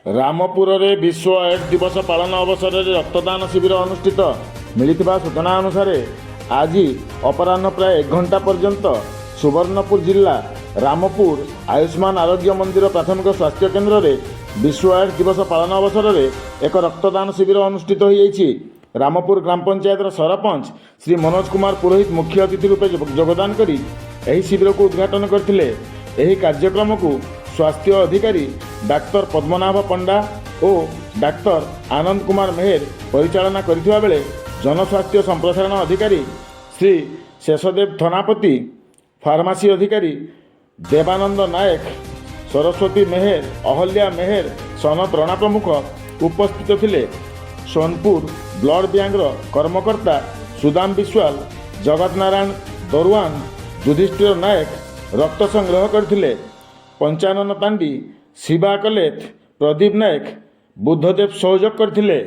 ରାମପୁରରେ ବିଶ୍ୱ ଏଡ୍ସ ଦିବସ ପାଳନ ଅବସରରେ ରକ୍ତଦାନ ଶିବିର ଅନୁଷ୍ଠିତ। ମିଳିଥିବା ସୂଚନା ଅନୁସାରେ ଆଜି ଅପରାହ୍ନ ପ୍ରାୟ 1 ଘଣ୍ଟା ପର୍ଯ୍ୟନ୍ତ ସୁବର୍ଣ୍ଣପୁର ଜିଲ୍ଲା ରାମପୁର ଆୟୁଷ୍ମାନ ଆରୋଗ୍ୟ ମନ୍ଦିର ପ୍ରାଥମିକ ସ୍ୱାସ୍ଥ୍ୟ କେନ୍ଦ୍ରରେ ବିଶ୍ୱ ଏଡ୍ସ ଦିବସ ପାଳନ ଅବସରରେ ଏକ ରକ୍ତଦାନ ଶିବିର ଅନୁଷ୍ଠିତ ହୋଇଯାଇଛି। ରାମପୁର ଗ୍ରାମ ପଞ୍ଚାୟତର ସରପଞ୍ଚ ଶ୍ରୀ ମନୋଜ କୁମାର ପୁରୋହିତ ମୁଖ୍ୟ ଅତିଥି ରୂପେ ଯୋଗଦାନ କରି ଏହି ଶିବିରକୁ ଉଦ୍ଘାଟନ କରିଥିଲେ। ଏହି କାର୍ଯ୍ୟକ୍ରମକୁ ସ୍ୱାସ୍ଥ୍ୟ ଅଧିକାରୀ ଡାକ୍ତର ପଦ୍ମନାଭ ପଣ୍ଡା ଓ ଡାକ୍ତର ଆନନ୍ଦ କୁମାର ମେହେର ପରିଚାଳନା କରିଥିବା ବେଳେ ଜନସ୍ୱାସ୍ଥ୍ୟ ସମ୍ପ୍ରସାରଣ ଅଧିକାରୀ ଶ୍ରୀ ଶେଷଦେବ ଥନାପତି, ଫାର୍ମାସି ଅଧିକାରୀ ଦେବାନନ୍ଦ ନାୟକ, ସରସ୍ୱତୀ ମେହେର, ଅହଲ୍ୟା ମେହେର, ସନତ ରଣା ପ୍ରମୁଖ ଉପସ୍ଥିତ ଥିଲେ। ସୋନପୁର ବ୍ଲଡ଼ ବ୍ୟାଙ୍କର କର୍ମକର୍ତ୍ତା ସୁଦାମ ବିଶ୍ୱାଳ, ଜଗତ ନାରାୟଣ ଦରୁଆନ, ଯୁଧିଷ୍ଠିର ନାୟକ ରକ୍ତ ସଂଗ୍ରହ କରିଥିଲେ। ପଞ୍ଚାନନ ପାଣ୍ଡି, ଶିବା କଲେଥ, ପ୍ରଦୀପ ନାୟକ, ବୁଦ୍ଧଦେବ ସହଯୋଗ କରିଥିଲେ।